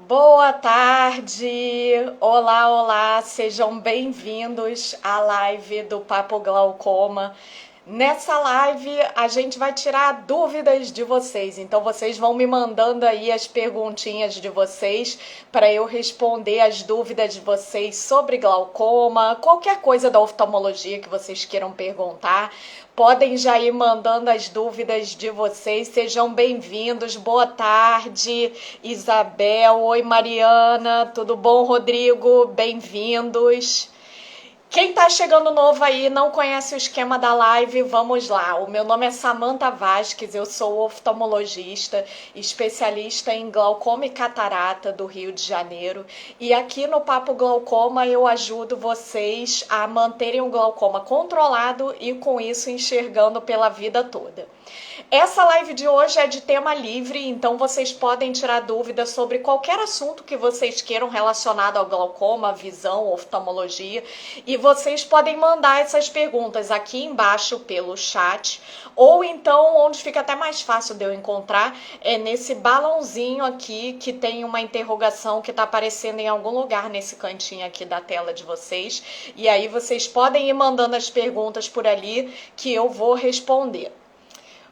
Boa tarde! Olá, olá! Sejam bem-vindos à live do Papo Glaucoma. Nessa live a gente vai tirar dúvidas de vocês, então vocês vão me mandando aí as perguntinhas de vocês para eu responder as dúvidas de vocês sobre glaucoma, qualquer coisa da oftalmologia que vocês queiram perguntar. Podem já ir mandando as dúvidas de vocês, sejam bem-vindos. Boa tarde, Isabel. Oi, Mariana. Tudo bom, Rodrigo? Bem-vindos. Quem tá chegando novo aí, não conhece o esquema da live, vamos lá. O meu nome é Samantha Vasques, eu sou oftalmologista, especialista em glaucoma e catarata do Rio de Janeiro. E aqui no Papo Glaucoma eu ajudo vocês a manterem o glaucoma controlado e com isso enxergando pela vida toda. Essa live de hoje é de tema livre, então vocês podem tirar dúvidas sobre qualquer assunto que vocês queiram relacionado ao glaucoma, visão, oftalmologia, e vocês podem mandar essas perguntas aqui embaixo pelo chat, ou então, onde fica até mais fácil de eu encontrar, é nesse balãozinho aqui que tem uma interrogação que está aparecendo em algum lugar nesse cantinho aqui da tela de vocês, e aí vocês podem ir mandando as perguntas por ali que eu vou responder.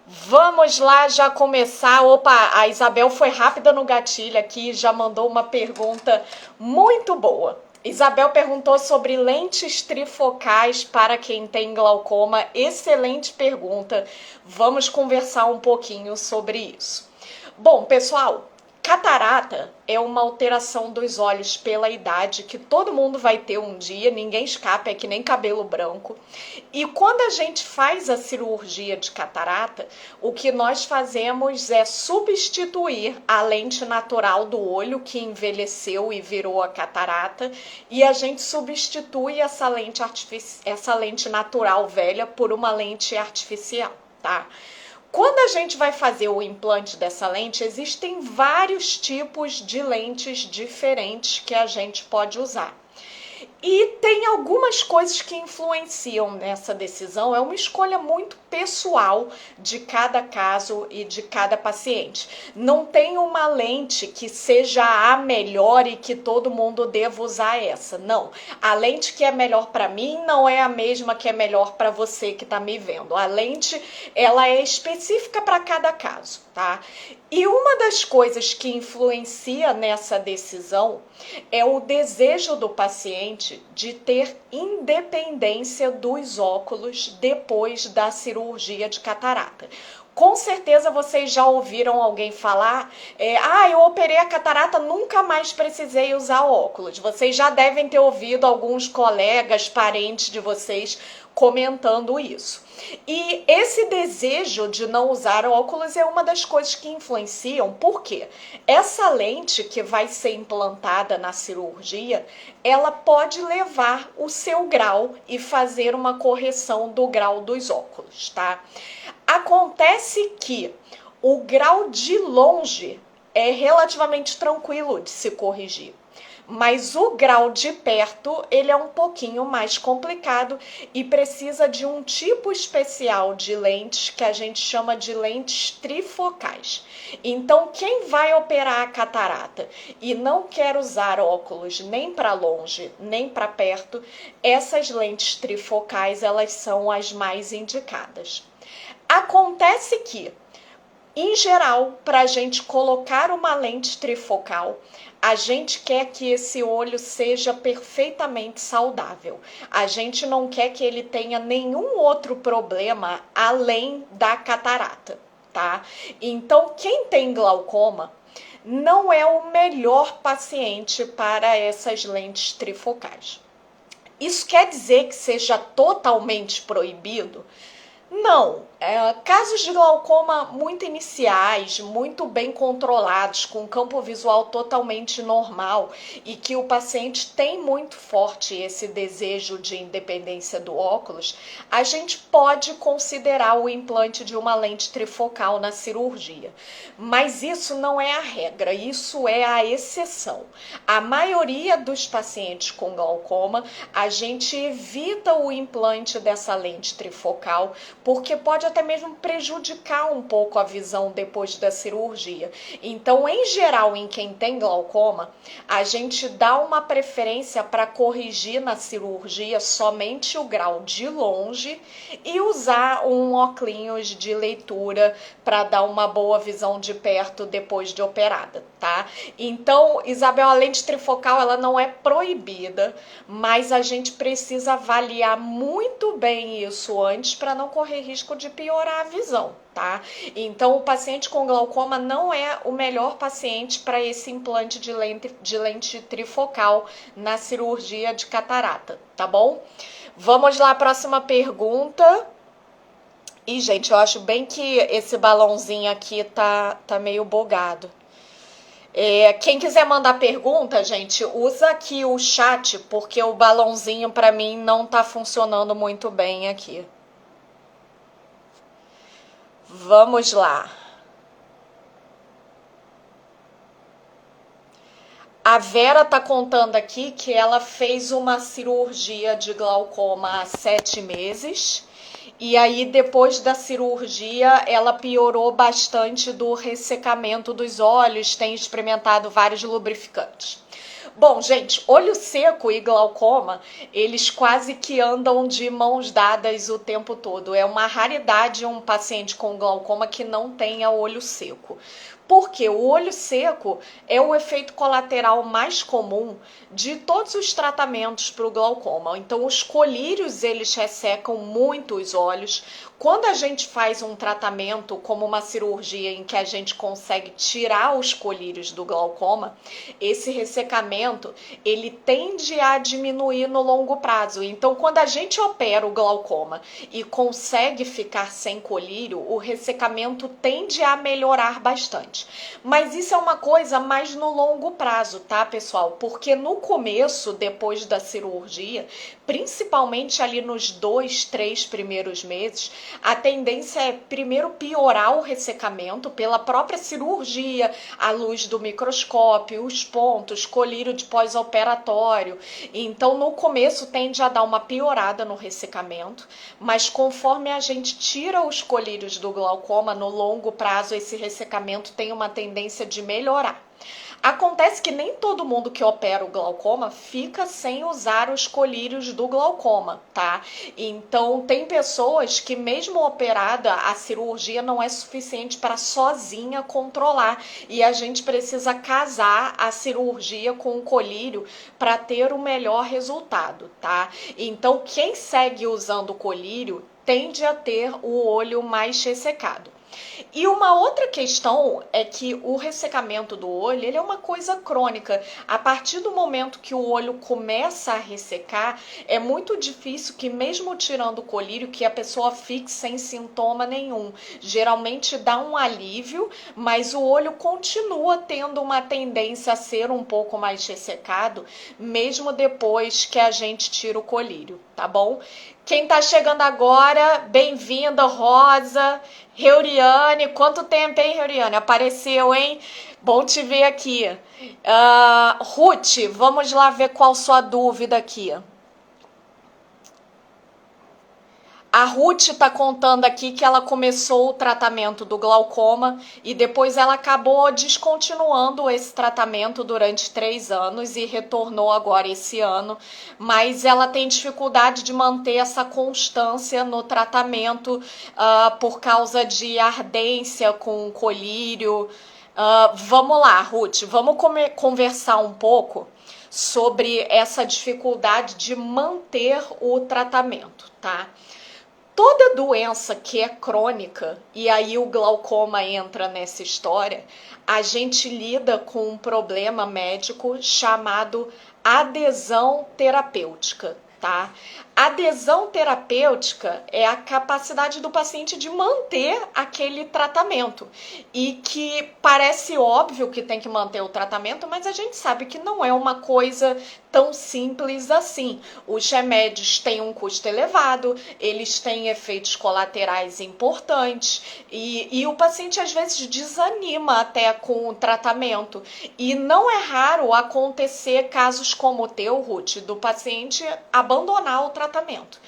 Vamos lá já começar. Opa, a Isabel foi rápida no gatilho aqui, já mandou uma pergunta muito boa. Isabel perguntou sobre lentes trifocais para quem tem glaucoma. Excelente pergunta. Vamos conversar um pouquinho sobre isso. Bom, pessoal, catarata é uma alteração dos olhos pela idade que todo mundo vai ter um dia, ninguém escapa, é que nem cabelo branco. E quando a gente faz a cirurgia de catarata, o que nós fazemos é substituir a lente natural do olho que envelheceu e virou a catarata, e a gente substitui essa lente natural velha por uma lente artificial, tá? Quando a gente vai fazer o implante dessa lente, existem vários tipos de lentes diferentes que a gente pode usar. E tem algumas coisas que influenciam nessa decisão, é uma escolha muito pessoal de cada caso e de cada paciente. Não tem uma lente que seja a melhor e que todo mundo deva usar essa, não. A lente que é melhor para mim não é a mesma que é melhor para você que está me vendo. A lente, ela é específica para cada caso, tá? E uma das coisas que influencia nessa decisão é o desejo do paciente de ter independência dos óculos depois da cirurgia de catarata. Com certeza vocês já ouviram alguém falar, eu operei a catarata, nunca mais precisei usar óculos. Vocês já devem ter ouvido alguns colegas, parentes de vocês comentando isso. E esse desejo de não usar óculos é uma das coisas que influenciam, porque essa lente que vai ser implantada na cirurgia, ela pode levar o seu grau e fazer uma correção do grau dos óculos, tá? Acontece que o grau de longe é relativamente tranquilo de se corrigir. Mas o grau de perto, ele é um pouquinho mais complicado e precisa de um tipo especial de lentes que a gente chama de lentes trifocais. Então, quem vai operar a catarata e não quer usar óculos nem para longe, nem para perto, essas lentes trifocais, elas são as mais indicadas. Acontece que, em geral, para a gente colocar uma lente trifocal, a gente quer que esse olho seja perfeitamente saudável. A gente não quer que ele tenha nenhum outro problema além da catarata, tá? Então, quem tem glaucoma não é o melhor paciente para essas lentes trifocais. Isso quer dizer que seja totalmente proibido? Não, casos de glaucoma muito iniciais, muito bem controlados, com campo visual totalmente normal e que o paciente tem muito forte esse desejo de independência do óculos, a gente pode considerar o implante de uma lente trifocal na cirurgia. Mas isso não é a regra, isso é a exceção. A maioria dos pacientes com glaucoma, a gente evita o implante dessa lente trifocal porque pode pode até mesmo prejudicar um pouco a visão depois da cirurgia. Então, em geral, em quem tem glaucoma, a gente dá uma preferência para corrigir na cirurgia somente o grau de longe e usar um óculos de leitura para dar uma boa visão de perto depois de operada, tá? Então, Isabel, a lente trifocal ela não é proibida, mas a gente precisa avaliar muito bem isso antes para não correr risco de piorar a visão, tá? Então, o paciente com glaucoma não é o melhor paciente para esse implante de lente trifocal na cirurgia de catarata, tá bom? Vamos lá, próxima pergunta. E, gente, eu acho bem que esse balãozinho aqui tá meio bugado. Quem quiser mandar pergunta, gente, usa aqui o chat, porque o balãozinho pra mim não tá funcionando muito bem aqui. Vamos lá. A Vera tá contando aqui que ela fez uma cirurgia de glaucoma há 7 meses. E aí, depois da cirurgia, ela piorou bastante do ressecamento dos olhos, tem experimentado vários lubrificantes. Bom, gente, olho seco e glaucoma, eles quase que andam de mãos dadas o tempo todo. É uma raridade um paciente com glaucoma que não tenha olho seco. Porque o olho seco é o efeito colateral mais comum de todos os tratamentos para o glaucoma. Então, os colírios, eles ressecam muito os olhos. Quando a gente faz um tratamento, como uma cirurgia em que a gente consegue tirar os colírios do glaucoma, esse ressecamento, ele tende a diminuir no longo prazo. Então, quando a gente opera o glaucoma e consegue ficar sem colírio, o ressecamento tende a melhorar bastante. Mas isso é uma coisa mais no longo prazo, tá, pessoal? Porque no começo, depois da cirurgia, principalmente ali nos 2, 3 primeiros meses, a tendência é primeiro piorar o ressecamento pela própria cirurgia, à luz do microscópio, os pontos, colírio de pós-operatório. Então, no começo tende a dar uma piorada no ressecamento, mas conforme a gente tira os colírios do glaucoma, no longo prazo esse ressecamento tem uma tendência de melhorar. Acontece que nem todo mundo que opera o glaucoma fica sem usar os colírios do glaucoma, tá? Então, tem pessoas que mesmo operada, a cirurgia não é suficiente para sozinha controlar e a gente precisa casar a cirurgia com o colírio para ter o melhor resultado, tá? Então, quem segue usando o colírio tende a ter o olho mais ressecado. E uma outra questão é que o ressecamento do olho, ele é uma coisa crônica. A partir do momento que o olho começa a ressecar, é muito difícil que mesmo tirando o colírio, que a pessoa fique sem sintoma nenhum. Geralmente dá um alívio, mas o olho continua tendo uma tendência a ser um pouco mais ressecado, mesmo depois que a gente tira o colírio, tá bom? Quem tá chegando agora, bem-vinda, Rosa, Reuriane. Quanto tempo, hein, Reuriane? Apareceu, hein? Bom te ver aqui. Ruth, vamos lá ver qual sua dúvida aqui. A Ruth está contando aqui que ela começou o tratamento do glaucoma e depois ela acabou descontinuando esse tratamento durante 3 anos e retornou agora esse ano, mas ela tem dificuldade de manter essa constância no tratamento por causa de ardência com colírio. Vamos lá, Ruth, vamos conversar um pouco sobre essa dificuldade de manter o tratamento, tá? Toda doença que é crônica, e aí o glaucoma entra nessa história, a gente lida com um problema médico chamado adesão terapêutica, tá? Adesão terapêutica é a capacidade do paciente de manter aquele tratamento e que parece óbvio que tem que manter o tratamento, mas a gente sabe que não é uma coisa tão simples assim. Os remédios têm um custo elevado, eles têm efeitos colaterais importantes e o paciente às vezes desanima até com o tratamento. E não é raro acontecer casos como o teu, Ruth, do paciente abandonar o tratamento tratamento.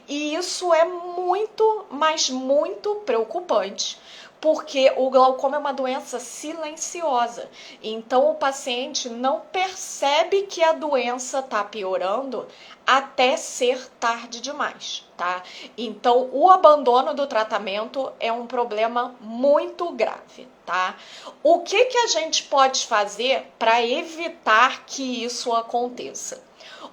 E isso é muito, mas muito preocupante, porque o glaucoma é uma doença silenciosa. Então o paciente não percebe que a doença está piorando até ser tarde demais, tá? Então o abandono do tratamento é um problema muito grave, tá? O que a gente pode fazer para evitar que isso aconteça?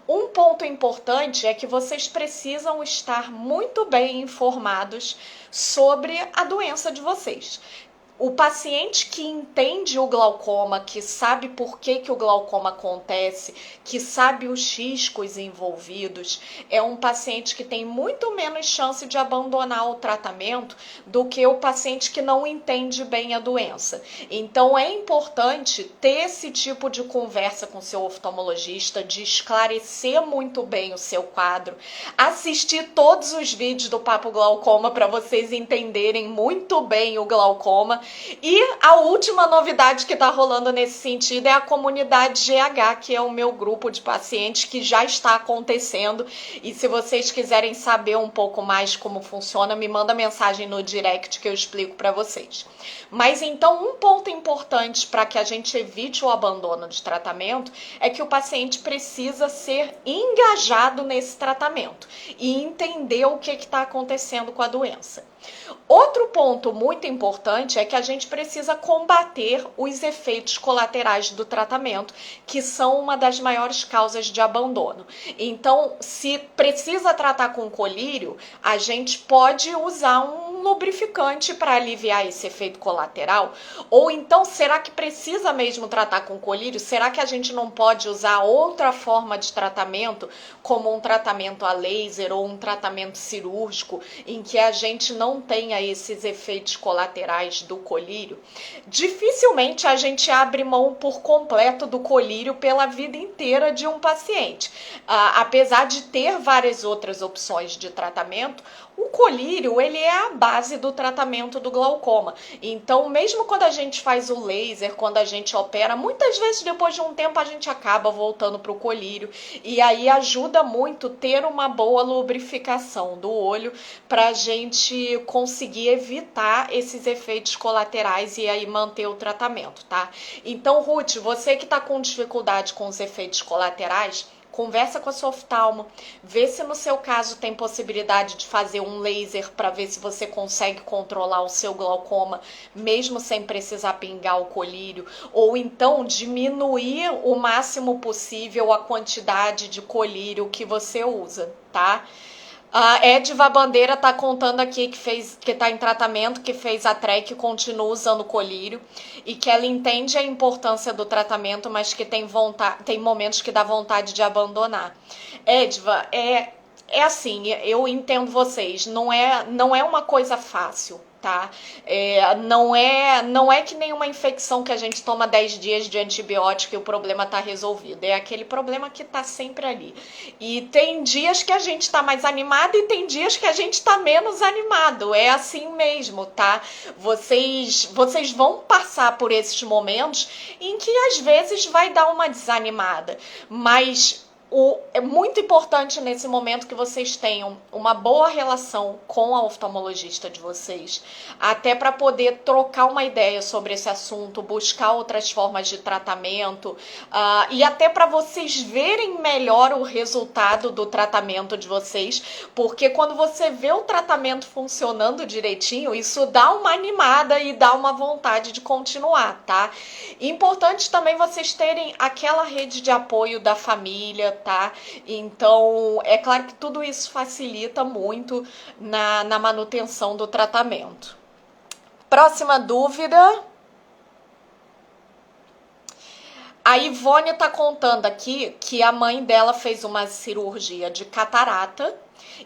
Um ponto importante é que vocês precisam estar muito bem informados sobre a doença de vocês. O paciente que entende o glaucoma, que sabe por que o glaucoma acontece, que sabe os riscos envolvidos, é um paciente que tem muito menos chance de abandonar o tratamento do que o paciente que não entende bem a doença. Então é importante ter esse tipo de conversa com seu oftalmologista, de esclarecer muito bem o seu quadro, assistir todos os vídeos do Papo Glaucoma para vocês entenderem muito bem o glaucoma. E a última novidade que está rolando nesse sentido é a comunidade GH, que é o meu grupo de pacientes que já está acontecendo. E se vocês quiserem saber um pouco mais como funciona, me manda mensagem no direct que eu explico para vocês. Mas então, um ponto importante para que a gente evite o abandono de tratamento é que o paciente precisa ser engajado nesse tratamento e entender o que está acontecendo com a doença. Outro ponto muito importante é que a gente precisa combater os efeitos colaterais do tratamento, que são uma das maiores causas de abandono. Então, se precisa tratar com colírio, a gente pode usar um lubrificante para aliviar esse efeito colateral? Ou então, será que precisa mesmo tratar com colírio? Será que a gente não pode usar outra forma de tratamento, como um tratamento a laser ou um tratamento cirúrgico, em que a gente não tenha esses efeitos colaterais do colírio? Dificilmente a gente abre mão por completo do colírio pela vida inteira de um paciente. Apesar de ter várias outras opções de tratamento, o colírio, ele é a base do tratamento do glaucoma. Então, mesmo quando a gente faz o laser, quando a gente opera, muitas vezes depois de um tempo a gente acaba voltando para o colírio. E aí ajuda muito ter uma boa lubrificação do olho para a gente conseguir evitar esses efeitos colaterais e aí manter o tratamento, tá? Então, Ruth, você que está com dificuldade com os efeitos colaterais, conversa com a sua oftalmo, vê se no seu caso tem possibilidade de fazer um laser para ver se você consegue controlar o seu glaucoma, mesmo sem precisar pingar o colírio, ou então diminuir o máximo possível a quantidade de colírio que você usa, tá? A Edva Bandeira tá contando aqui que tá em tratamento, que fez a TREC e continua usando colírio e que ela entende a importância do tratamento, mas que tem momentos que dá vontade de abandonar. Edva, é assim, eu entendo vocês, não é uma coisa fácil, tá? Não é que nenhuma infecção que a gente toma 10 dias de antibiótico e o problema tá resolvido. É aquele problema que tá sempre ali. E tem dias que a gente tá mais animado e tem dias que a gente tá menos animado. É assim mesmo, tá? Vocês vão passar por esses momentos em que às vezes vai dar uma desanimada, mas é muito importante nesse momento que vocês tenham uma boa relação com a oftalmologista de vocês, até para poder trocar uma ideia sobre esse assunto, buscar outras formas de tratamento, e até para vocês verem melhor o resultado do tratamento de vocês, porque quando você vê o tratamento funcionando direitinho, isso dá uma animada e dá uma vontade de continuar, tá? Importante também vocês terem aquela rede de apoio da família, tá? Então, é claro que tudo isso facilita muito na manutenção do tratamento. Próxima dúvida. A Ivone tá contando aqui que a mãe dela fez uma cirurgia de catarata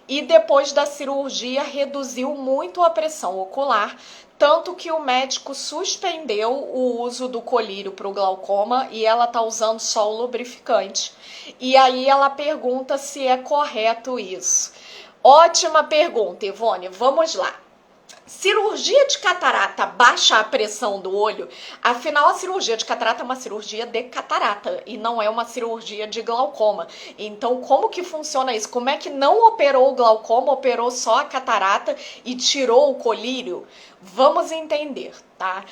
e depois da cirurgia reduziu muito a pressão ocular, tanto que o médico suspendeu o uso do colírio para o glaucoma e ela tá usando só o lubrificante. E aí ela pergunta se é correto isso. Ótima pergunta, Ivone. Vamos lá. Cirurgia de catarata baixa a pressão do olho? Afinal, a cirurgia de catarata é uma cirurgia de catarata e não é uma cirurgia de glaucoma. Então, como que funciona isso? Como é que não operou o glaucoma, operou só a catarata e tirou o colírio? Vamos entender, tá?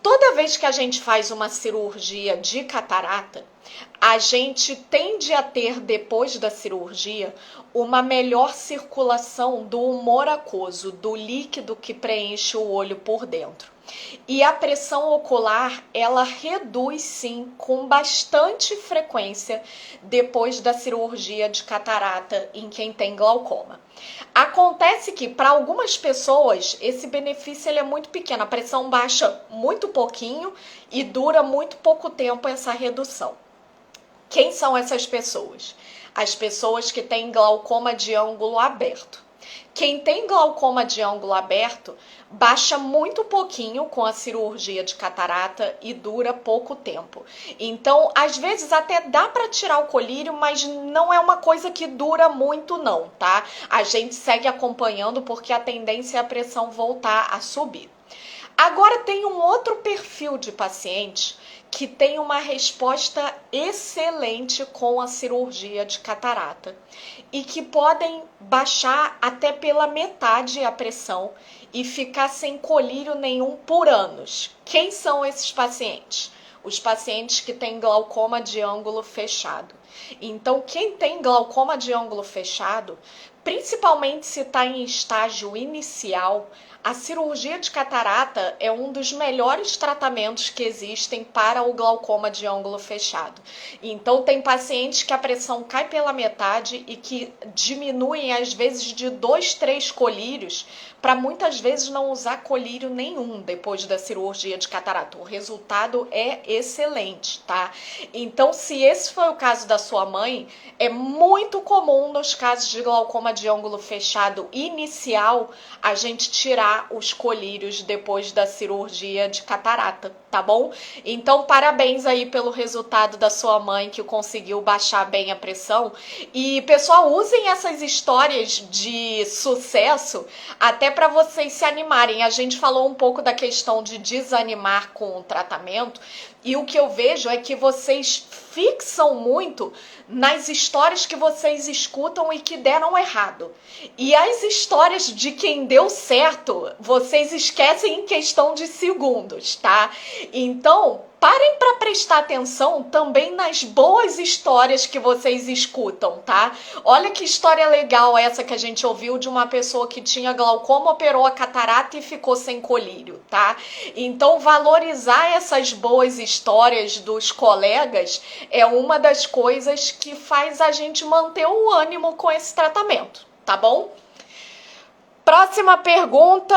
Toda vez que a gente faz uma cirurgia de catarata, a gente tende a ter, depois da cirurgia, uma melhor circulação do humor aquoso, do líquido que preenche o olho por dentro. E a pressão ocular, ela reduz sim com bastante frequência depois da cirurgia de catarata em quem tem glaucoma. Acontece que para algumas pessoas esse benefício ele é muito pequeno, a pressão baixa muito pouquinho e dura muito pouco tempo essa redução. Quem são essas pessoas? As pessoas que têm glaucoma de ângulo aberto. Quem tem glaucoma de ângulo aberto baixa muito pouquinho com a cirurgia de catarata e dura pouco tempo. Então, às vezes até dá para tirar o colírio, mas não é uma coisa que dura muito não, tá? A gente segue acompanhando porque a tendência é a pressão voltar a subir. Agora tem um outro perfil de paciente que tem uma resposta excelente com a cirurgia de catarata e que podem baixar até pela metade a pressão e ficar sem colírio nenhum por anos. Quem são esses pacientes? Os pacientes que têm glaucoma de ângulo fechado. Então, quem tem glaucoma de ângulo fechado, principalmente se está em estágio inicial, a cirurgia de catarata é um dos melhores tratamentos que existem para o glaucoma de ângulo fechado. Então, tem pacientes que a pressão cai pela metade e que diminuem, às vezes, de 2, 3 colírios, para muitas vezes não usar colírio nenhum depois da cirurgia de catarata. O resultado é excelente, tá? Então, se esse foi o caso da sua mãe, é muito comum nos casos de glaucoma de ângulo fechado inicial a gente tirar os colírios depois da cirurgia de catarata, tá bom? Então, parabéns aí pelo resultado da sua mãe que conseguiu baixar bem a pressão. E, pessoal, usem essas histórias de sucesso até para vocês se animarem. A gente falou um pouco da questão de desanimar com o tratamento e o que eu vejo é que vocês fixam muito nas histórias que vocês escutam e que deram errado. E as histórias de quem deu certo, vocês esquecem em questão de segundos, tá? Então, parem para prestar atenção também nas boas histórias que vocês escutam, tá? Olha que história legal essa que a gente ouviu de uma pessoa que tinha glaucoma, operou a catarata e ficou sem colírio, tá? Então, valorizar essas boas histórias dos colegas é uma das coisas que faz a gente manter o ânimo com esse tratamento, tá bom? Próxima pergunta,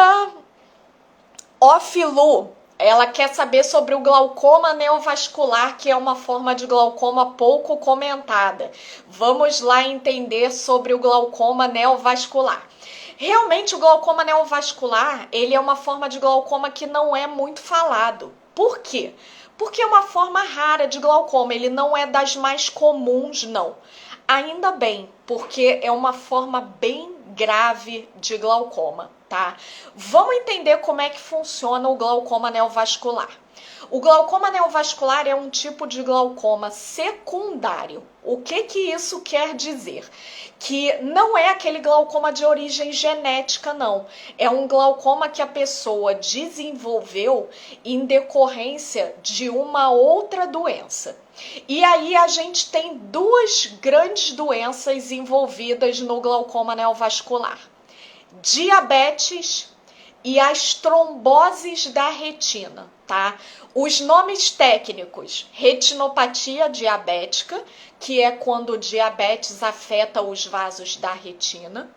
Ofilu. Ela quer saber sobre o glaucoma neovascular, que é uma forma de glaucoma pouco comentada. Vamos lá entender sobre o glaucoma neovascular. Realmente, o glaucoma neovascular, ele é uma forma de glaucoma que não é muito falado. Por quê? Porque é uma forma rara de glaucoma, ele não é das mais comuns, não. Ainda bem, porque é uma forma bem grave de glaucoma, tá? Vamos entender como é que funciona o glaucoma neovascular. O glaucoma neovascular é um tipo de glaucoma secundário. O que isso quer dizer? Que não é aquele glaucoma de origem genética, não. É um glaucoma que a pessoa desenvolveu em decorrência de uma outra doença. E aí a gente tem duas grandes doenças envolvidas no glaucoma neovascular: diabetes e as tromboses da retina, tá? Os nomes técnicos: retinopatia diabética, que é quando o diabetes afeta os vasos da retina,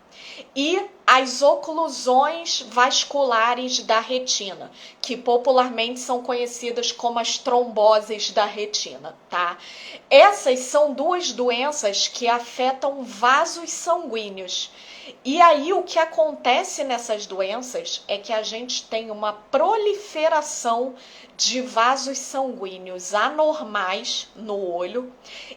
e as oclusões vasculares da retina, que popularmente são conhecidas como as tromboses da retina, tá? Essas são duas doenças que afetam vasos sanguíneos. E aí o que acontece nessas doenças é que a gente tem uma proliferação de vasos sanguíneos anormais no olho,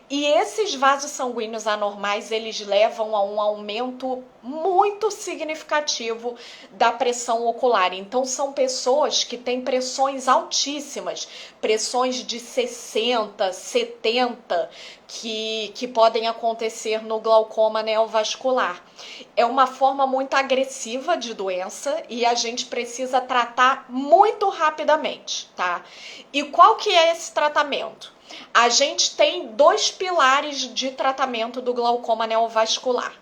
e esses vasos sanguíneos anormais, eles levam a um aumento muito significativo significativo da pressão ocular. Então, são pessoas que têm pressões altíssimas, pressões de 60, 70, que podem acontecer no glaucoma neovascular. É uma forma muito agressiva de doença e a gente precisa tratar muito rapidamente, tá? E qual que é esse tratamento? A gente tem 2 pilares de tratamento do glaucoma neovascular.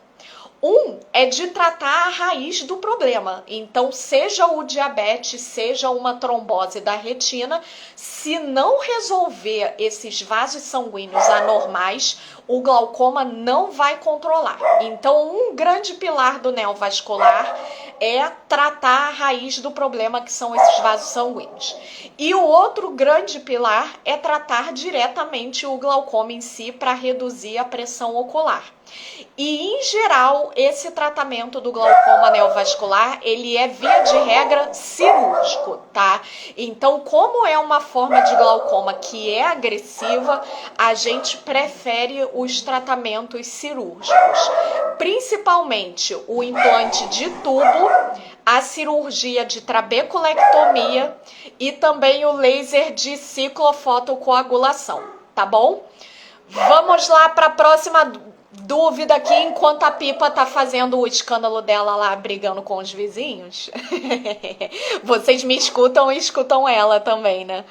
Um é de tratar a raiz do problema. Então, seja o diabetes, seja uma trombose da retina, se não resolver esses vasos sanguíneos anormais, o glaucoma não vai controlar. Então, um grande pilar do neovascular é tratar a raiz do problema, que são esses vasos sanguíneos. E o outro grande pilar é tratar diretamente o glaucoma em si para reduzir a pressão ocular. E, em geral, esse tratamento do glaucoma neovascular, ele é, via de regra, cirúrgico, tá? Então, como é uma forma de glaucoma que é agressiva, a gente prefere os tratamentos cirúrgicos. Principalmente o implante de tubo, a cirurgia de trabeculectomia e também o laser de ciclofotocoagulação, tá bom? Vamos lá para a próxima dúvida aqui, enquanto a Pipa tá fazendo o escândalo dela lá, brigando com os vizinhos. Vocês me escutam e escutam ela também, né?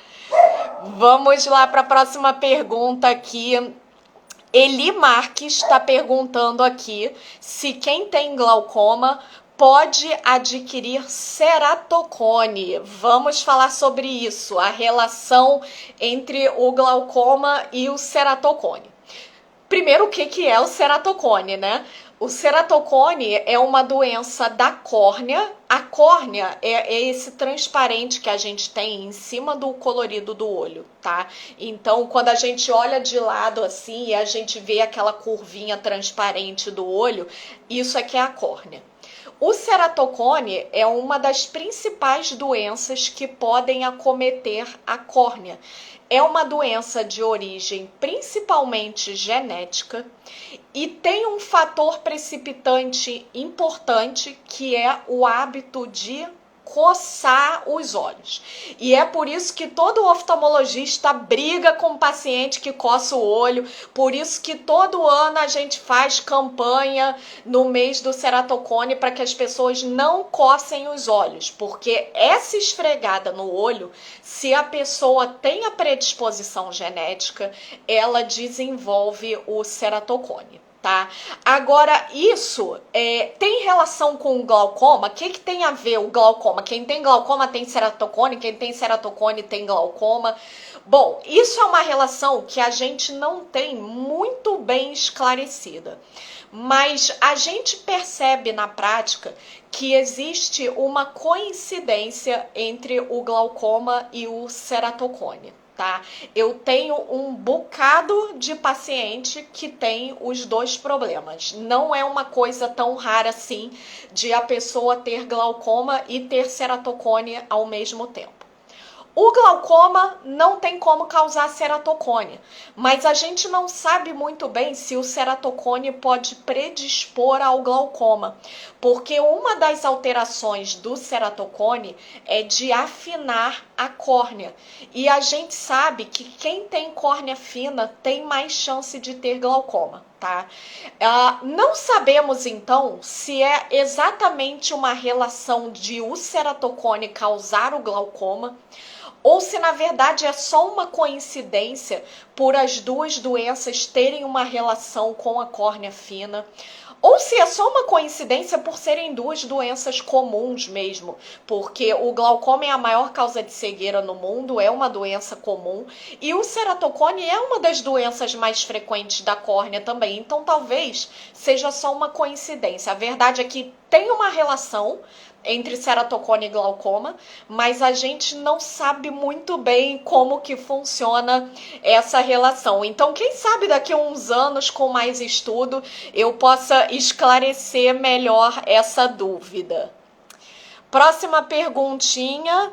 Vamos lá para a próxima pergunta aqui. Eli Marques está perguntando aqui se quem tem glaucoma pode adquirir ceratocone. Vamos falar sobre isso, a relação entre o glaucoma e o ceratocone. Primeiro, o que é o ceratocone, né? O ceratocone é uma doença da córnea. A córnea é esse transparente que a gente tem em cima do colorido do olho, tá? Então, quando a gente olha de lado assim e a gente vê aquela curvinha transparente do olho, isso aqui é a córnea. O ceratocone é uma das principais doenças que podem acometer a córnea. É uma doença de origem principalmente genética e tem um fator precipitante importante, que é o hábito de coçar os olhos. E é por isso que todo oftalmologista briga com o paciente que coça o olho, por isso que todo ano a gente faz campanha no mês do ceratocone para que as pessoas não cocem os olhos, porque essa esfregada no olho, se a pessoa tem a predisposição genética, ela desenvolve o ceratocone. Tá? Agora, isso tem relação com o glaucoma? O que tem a ver o glaucoma? Quem tem glaucoma tem ceratocone, quem tem ceratocone tem glaucoma. Bom, isso é uma relação que a gente não tem muito bem esclarecida, mas a gente percebe na prática que existe uma coincidência entre o glaucoma e o ceratocone. Tá? Eu tenho um bocado de paciente que tem os 2 problemas. Não é uma coisa tão rara assim de a pessoa ter glaucoma e ter ceratocone ao mesmo tempo. O glaucoma não tem como causar ceratocone, mas a gente não sabe muito bem se o ceratocone pode predispor ao glaucoma, porque uma das alterações do ceratocone é de afinar a córnea. E a gente sabe que quem tem córnea fina tem mais chance de ter glaucoma. Tá? Não sabemos então se é exatamente uma relação de o ceratocone causar o glaucoma, ou se na verdade é só uma coincidência por as 2 doenças terem uma relação com a córnea fina, ou se é só uma coincidência por serem 2 doenças comuns mesmo, porque o glaucoma é a maior causa de cegueira no mundo, é uma doença comum, e o ceratocone é uma das doenças mais frequentes da córnea também, então talvez seja só uma coincidência. A verdade é que tem uma relação entre ceratocone e glaucoma, mas a gente não sabe muito bem como que funciona essa relação. Então, quem sabe daqui a uns anos, com mais estudo, eu possa esclarecer melhor essa dúvida. Próxima perguntinha.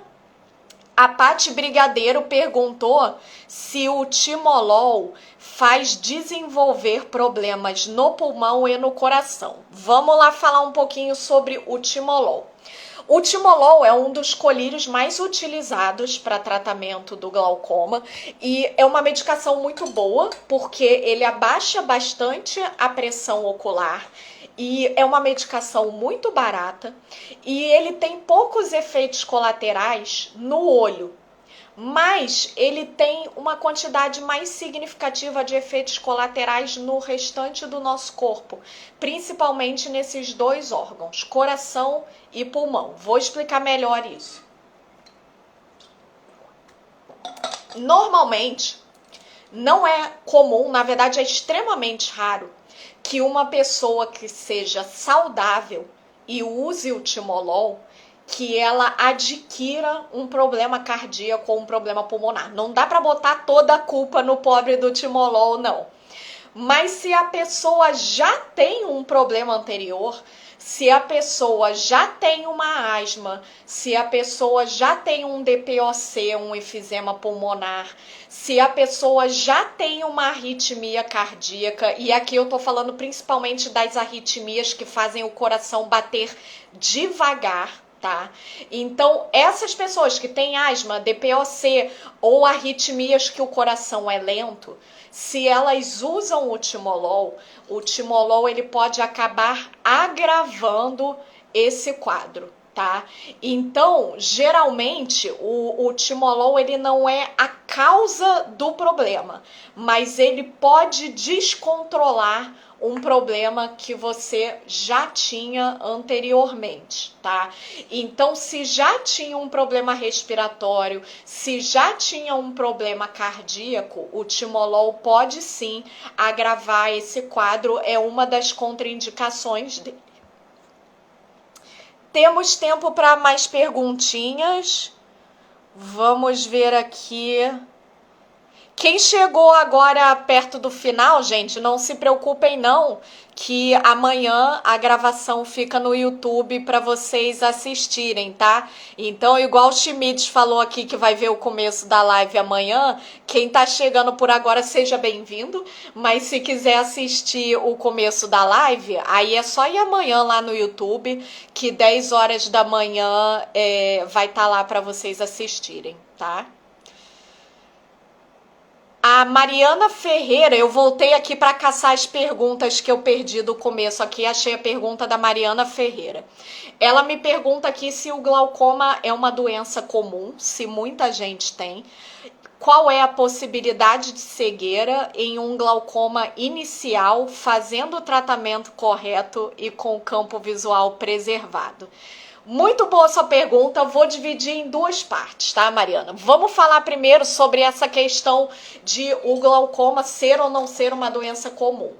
A Paty Brigadeiro perguntou se o timolol faz desenvolver problemas no pulmão e no coração. Vamos lá falar um pouquinho sobre o timolol. O timolol é um dos colírios mais utilizados para tratamento do glaucoma e é uma medicação muito boa porque ele abaixa bastante a pressão ocular e é uma medicação muito barata e ele tem poucos efeitos colaterais no olho. Mas ele tem uma quantidade mais significativa de efeitos colaterais no restante do nosso corpo, principalmente nesses dois órgãos, coração e pulmão. Vou explicar melhor isso. Normalmente, não é comum, na verdade é extremamente raro, que uma pessoa que seja saudável e use o timolol, que ela adquira um problema cardíaco ou um problema pulmonar. Não dá para botar toda a culpa no pobre do timolol, não. Mas se a pessoa já tem um problema anterior, se a pessoa já tem uma asma, se a pessoa já tem um DPOC, um efizema pulmonar, se a pessoa já tem uma arritmia cardíaca, e aqui eu tô falando principalmente das arritmias que fazem o coração bater devagar, tá? Então, essas pessoas que têm asma, DPOC ou arritmias que o coração é lento, se elas usam o timolol ele pode acabar agravando esse quadro, tá? Então, geralmente, o timolol ele não é a causa do problema, mas ele pode descontrolar um problema que você já tinha anteriormente, tá? Então, se já tinha um problema respiratório, se já tinha um problema cardíaco, o timolol pode sim agravar esse quadro, é uma das contraindicações dele. Temos tempo para mais perguntinhas. Vamos ver aqui. Quem chegou agora perto do final, gente, não se preocupem não, que amanhã a gravação fica no YouTube para vocês assistirem, tá? Então, igual o Schmitz falou aqui que vai ver o começo da live amanhã, quem tá chegando por agora seja bem-vindo, mas se quiser assistir o começo da live, aí é só ir amanhã lá no YouTube, que 10 horas da manhã vai estar lá para vocês assistirem, tá? A Mariana Ferreira, eu voltei aqui para caçar as perguntas que eu perdi do começo aqui, achei a pergunta da Mariana Ferreira. Ela me pergunta aqui se o glaucoma é uma doença comum, se muita gente tem. Qual é a possibilidade de cegueira em um glaucoma inicial, fazendo o tratamento correto e com o campo visual preservado? Muito boa sua pergunta, vou dividir em duas partes, tá, Mariana? Vamos falar primeiro sobre essa questão de o glaucoma ser ou não ser uma doença comum.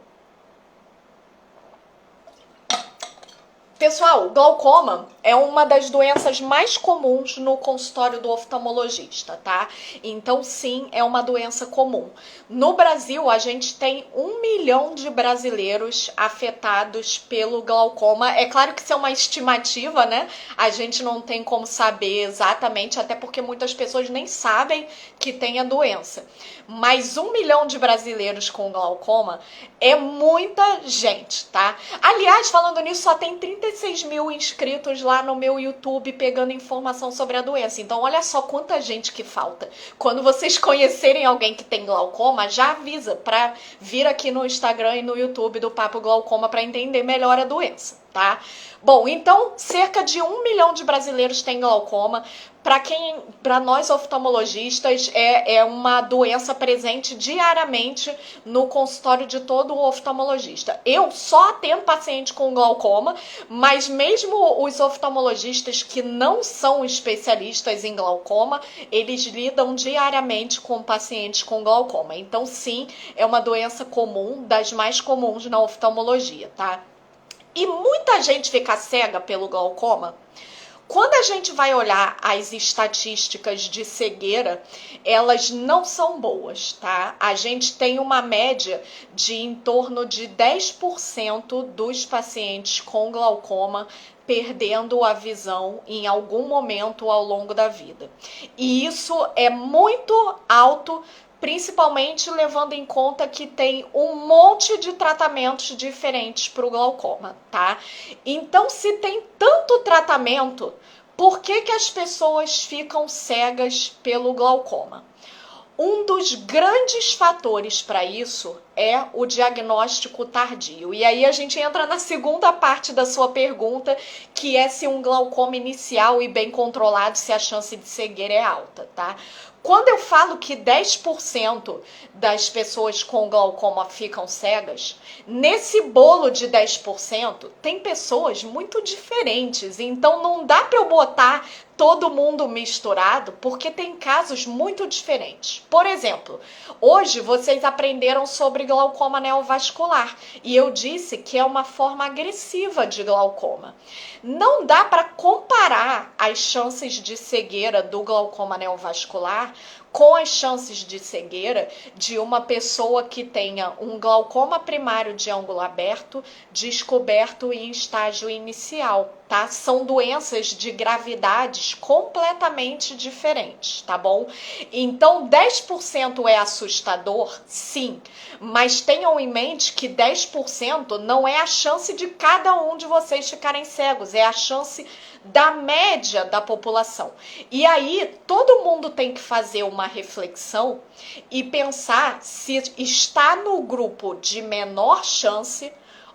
Pessoal, o glaucoma é uma das doenças mais comuns no consultório do oftalmologista, tá? Então, sim, é uma doença comum. No Brasil, a gente tem 1 milhão de brasileiros afetados pelo glaucoma. É claro que isso é uma estimativa, né? A gente não tem como saber exatamente, até porque muitas pessoas nem sabem que tem a doença. Mas 1 milhão de brasileiros com glaucoma é muita gente, tá? Aliás, falando nisso, só tem 36 mil inscritos lá no meu YouTube pegando informação sobre a doença. Então, olha só quanta gente que falta. Quando vocês conhecerem alguém que tem glaucoma, já avisa para vir aqui no Instagram e no YouTube do Papo Glaucoma para entender melhor a doença, tá? Bom, então, cerca de 1 milhão de brasileiros têm glaucoma. Para nós oftalmologistas, é uma doença presente diariamente no consultório de todo oftalmologista. Eu só atendo paciente com glaucoma, mas mesmo os oftalmologistas que não são especialistas em glaucoma, eles lidam diariamente com pacientes com glaucoma. Então, sim, é uma doença comum, das mais comuns na oftalmologia, tá? E muita gente fica cega pelo glaucoma Quando a gente vai olhar as estatísticas de cegueira, elas não são boas, tá? A gente tem uma média de em torno de 10% dos pacientes com glaucoma perdendo a visão em algum momento ao longo da vida. E isso é muito alto, principalmente levando em conta que tem um monte de tratamentos diferentes para o glaucoma, tá? Então, se tem tanto tratamento, por que as pessoas ficam cegas pelo glaucoma? Um dos grandes fatores para isso é o diagnóstico tardio. E aí a gente entra na segunda parte da sua pergunta, que é se um glaucoma inicial e bem controlado, se a chance de cegueira é alta, tá? Quando eu falo que 10% das pessoas com glaucoma ficam cegas, nesse bolo de 10% tem pessoas muito diferentes. Então não dá para eu botar todo mundo misturado, porque tem casos muito diferentes. Por exemplo, hoje vocês aprenderam sobre glaucoma neovascular e eu disse que é uma forma agressiva de glaucoma. Não dá para comparar as chances de cegueira do glaucoma neovascular com as chances de cegueira de uma pessoa que tenha um glaucoma primário de ângulo aberto descoberto em estágio inicial, tá? São doenças de gravidades completamente diferentes, tá bom? Então, 10% é assustador? Sim, mas tenham em mente que 10% não é a chance de cada um de vocês ficarem cegos, é a chance da média da população. E aí, todo mundo tem que fazer uma reflexão e pensar se está no grupo de menor chance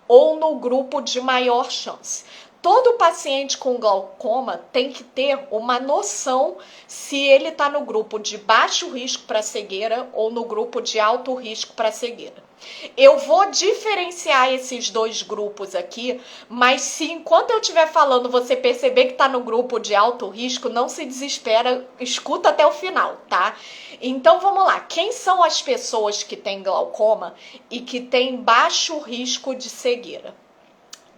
ou no grupo de maior chance. Todo paciente com glaucoma tem que ter uma noção se ele está no grupo de baixo risco para cegueira ou no grupo de alto risco para cegueira. Eu vou diferenciar esses dois grupos aqui, mas se enquanto eu estiver falando você perceber que está no grupo de alto risco, não se desespera, escuta até o final, tá? Então vamos lá, quem são as pessoas que têm glaucoma e que têm baixo risco de cegueira?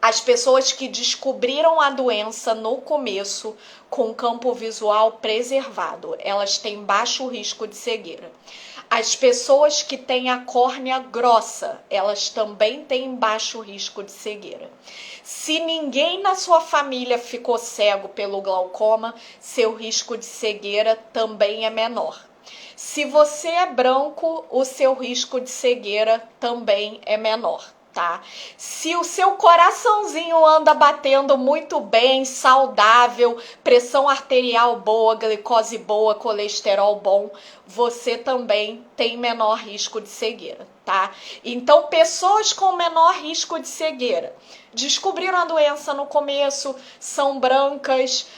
As pessoas que descobriram a doença no começo com campo visual preservado, elas têm baixo risco de cegueira. As pessoas que têm a córnea grossa, elas também têm baixo risco de cegueira. Se ninguém na sua família ficou cego pelo glaucoma, seu risco de cegueira também é menor. Se você é branco, o seu risco de cegueira também é menor. Tá? Se o seu coraçãozinho anda batendo muito bem, saudável, pressão arterial boa, glicose boa, colesterol bom, você também tem menor risco de cegueira, tá? Então, pessoas com menor risco de cegueira descobriram a doença no começo, são brancas,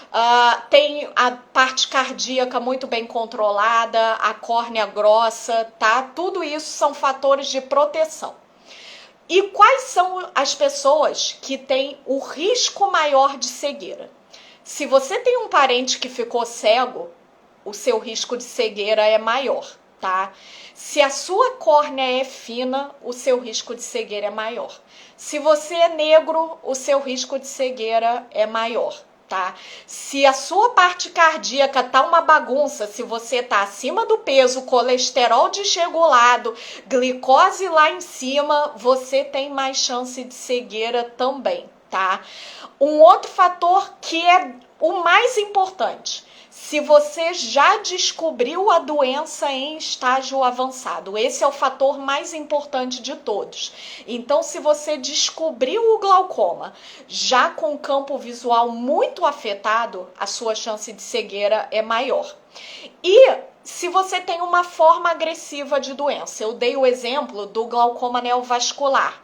tem a parte cardíaca muito bem controlada, a córnea grossa, tá? Tudo isso são fatores de proteção. E quais são as pessoas que têm o risco maior de cegueira? Se você tem um parente que ficou cego, o seu risco de cegueira é maior, tá? Se a sua córnea é fina, o seu risco de cegueira é maior. Se você é negro, o seu risco de cegueira é maior. Tá? Se a sua parte cardíaca tá uma bagunça, se você tá acima do peso, colesterol desregulado, glicose lá em cima, você tem mais chance de cegueira também, tá? Um outro fator que é o mais importante, se você já descobriu a doença em estágio avançado, esse é o fator mais importante de todos. Então, se você descobriu o glaucoma já com o campo visual muito afetado, a sua chance de cegueira é maior. E se você tem uma forma agressiva de doença, eu dei o exemplo do glaucoma neovascular.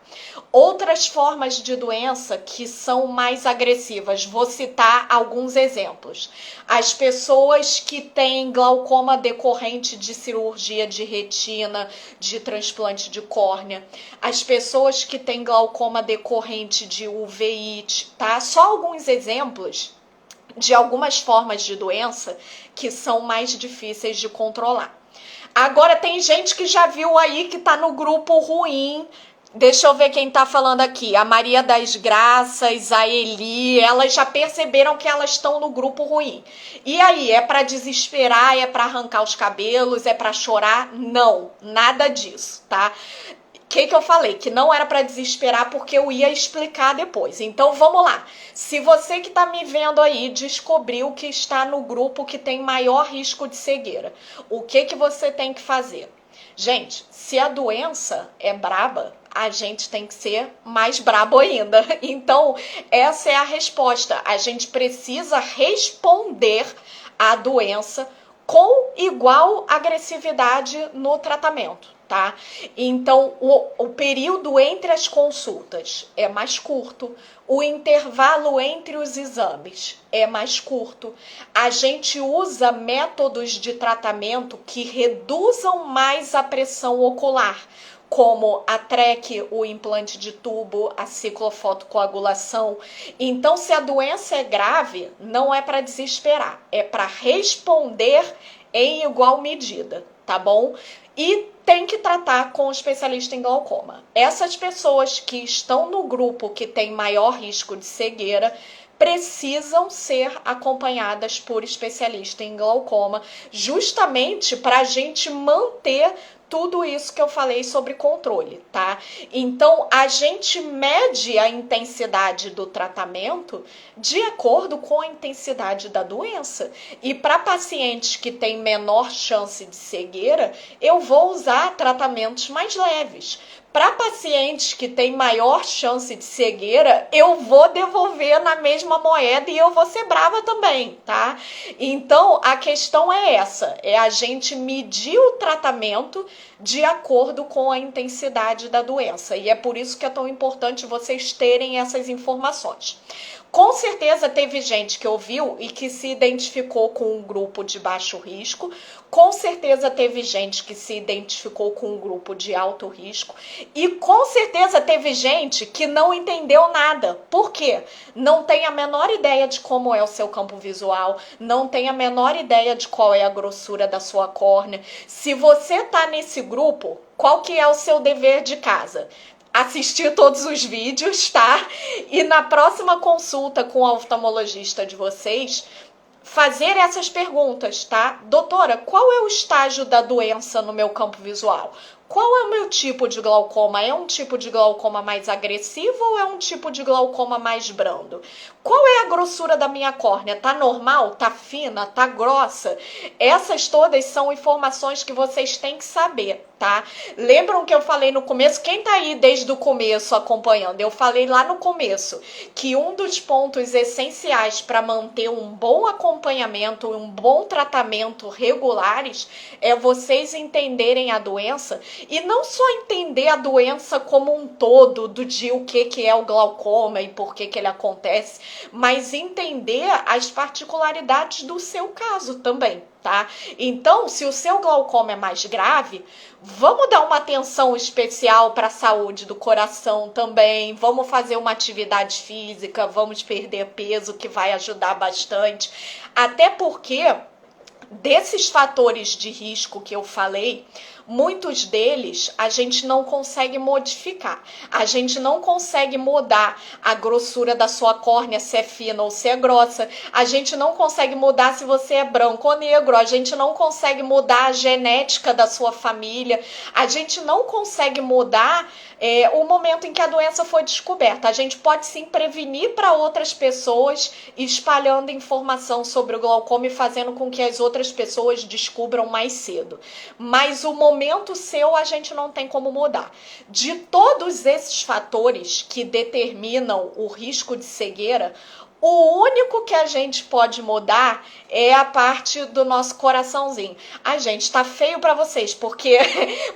Outras formas de doença que são mais agressivas, vou citar alguns exemplos. As pessoas que têm glaucoma decorrente de cirurgia de retina, de transplante de córnea, as pessoas que têm glaucoma decorrente de uveites, tá? Só alguns exemplos de algumas formas de doença que são mais difíceis de controlar. Agora tem gente que já viu aí que tá no grupo ruim, Deixa eu ver quem tá falando aqui. A Maria das Graças, a Eli, elas já perceberam que elas estão no grupo ruim. E aí, é pra desesperar, é pra arrancar os cabelos, é pra chorar? Não, nada disso, tá? O que eu falei? Que não era pra desesperar porque eu ia explicar depois. Então vamos lá. Se você que tá me vendo aí descobriu que está no grupo que tem maior risco de cegueira, o que você tem que fazer? Gente, se a doença é braba, a gente tem que ser mais brabo ainda. Então, essa é a resposta. A gente precisa responder à doença com igual agressividade no tratamento, tá? Então, o período entre as consultas é mais curto, o intervalo entre os exames é mais curto. A gente usa métodos de tratamento que reduzam mais a pressão ocular, como a TREC, o implante de tubo, a ciclofotocoagulação. Então, se a doença é grave, não é para desesperar, é para responder em igual medida, tá bom? E tem que tratar com o especialista em glaucoma. Essas pessoas que estão no grupo que tem maior risco de cegueira precisam ser acompanhadas por especialista em glaucoma, justamente para a gente manter tudo isso que eu falei sobre controle, tá? Então, a gente mede a intensidade do tratamento de acordo com a intensidade da doença. E para pacientes que têm menor chance de cegueira, eu vou usar tratamentos mais leves. Para pacientes que têm maior chance de cegueira, eu vou devolver na mesma moeda e eu vou ser brava também, tá? Então, a questão é essa, é a gente medir o tratamento de acordo com a intensidade da doença. E é por isso que é tão importante vocês terem essas informações. Com certeza teve gente que ouviu e que se identificou com um grupo de baixo risco. Com certeza teve gente que se identificou com um grupo de alto risco. E com certeza teve gente que não entendeu nada. Por quê? Não tem a menor ideia de como é o seu campo visual, não tem a menor ideia de qual é a grossura da sua córnea. Se você tá nesse grupo, qual que é o seu dever de casa? Assistir todos os vídeos, tá? E na próxima consulta com o oftalmologista de vocês, fazer essas perguntas, tá? Doutora, qual é o estágio da doença no meu campo visual? Qual é o meu tipo de glaucoma? É um tipo de glaucoma mais agressivo ou é um tipo de glaucoma mais brando? Qual é a grossura da minha córnea? Tá normal? Tá fina? Tá grossa? Essas todas são informações que vocês têm que saber, tá? Lembram que eu falei no começo? Quem tá aí desde o começo acompanhando? Eu falei lá no começo que um dos pontos essenciais para manter um bom acompanhamento, um bom tratamento regulares é vocês entenderem a doença e não só entender a doença como um todo, o que é o glaucoma e por que ele acontece, mas entender as particularidades do seu caso também, tá? Então, se o seu glaucoma é mais grave, vamos dar uma atenção especial para a saúde do coração também, vamos fazer uma atividade física, vamos perder peso, que vai ajudar bastante, até porque desses fatores de risco que eu falei, muitos deles a gente não consegue modificar. A gente não consegue mudar a grossura da sua córnea, se é fina ou se é grossa. A gente não consegue mudar se você é branco ou negro. A gente não consegue mudar a genética da sua família. A gente não consegue mudar o momento em que a doença foi descoberta. A gente pode sim prevenir para outras pessoas, espalhando informação sobre o glaucoma e fazendo com que as outras pessoas descubram mais cedo. Mas o momento seu a gente não tem como mudar. De todos esses fatores que determinam o risco de cegueira, o único que a gente pode mudar é a parte do nosso coraçãozinho. Ai, gente, tá feio pra vocês, porque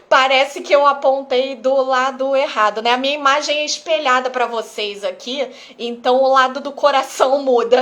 parece que eu apontei do lado errado, né? A minha imagem é espelhada pra vocês aqui, então o lado do coração muda.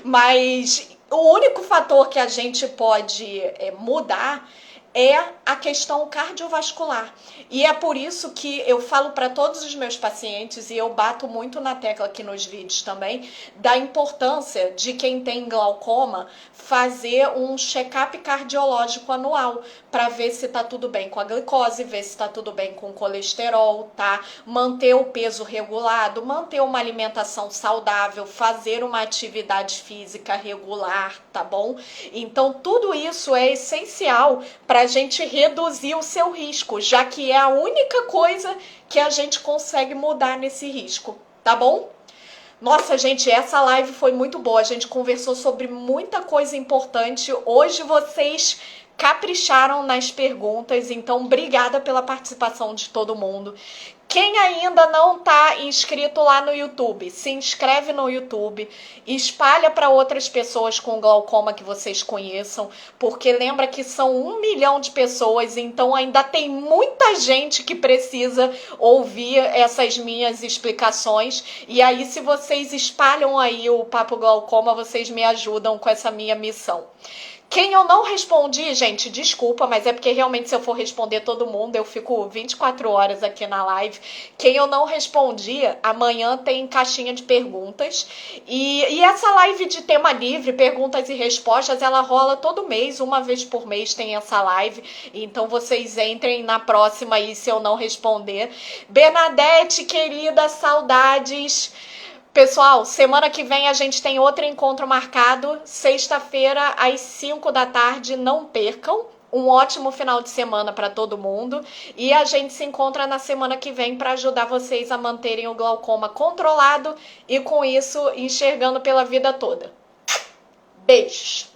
Mas o único fator que a gente pode mudar é a questão cardiovascular. E é por isso que eu falo para todos os meus pacientes, e eu bato muito na tecla aqui nos vídeos também, da importância de quem tem glaucoma fazer um check-up cardiológico anual para ver se tá tudo bem com a glicose, ver se tá tudo bem com o colesterol, tá? Manter o peso regulado, manter uma alimentação saudável, fazer uma atividade física regular, tá bom? Então tudo isso é essencial para a gente reduzir o seu risco, já que é a única coisa que a gente consegue mudar nesse risco, tá bom? Nossa, gente, essa live foi muito boa. A gente conversou sobre muita coisa importante. Hoje vocês capricharam nas perguntas, então obrigada pela participação de todo mundo. Quem ainda não está inscrito lá no YouTube, se inscreve no YouTube, espalha para outras pessoas com glaucoma que vocês conheçam, porque lembra que são 1 milhão de pessoas, então ainda tem muita gente que precisa ouvir essas minhas explicações. E aí, se vocês espalham aí o Papo Glaucoma, vocês me ajudam com essa minha missão. Quem eu não respondi, gente, desculpa, mas é porque realmente se eu for responder todo mundo, eu fico 24 horas aqui na live. Quem eu não respondi, amanhã tem caixinha de perguntas. E essa live de tema livre, perguntas e respostas, ela rola todo mês, uma vez por mês tem essa live. Então vocês entrem na próxima aí se eu não responder. Bernadette, querida, saudades. Pessoal, semana que vem a gente tem outro encontro marcado, sexta-feira às 5 da tarde, não percam. Um ótimo final de semana para todo mundo e a gente se encontra na semana que vem para ajudar vocês a manterem o glaucoma controlado e com isso enxergando pela vida toda. Beijos!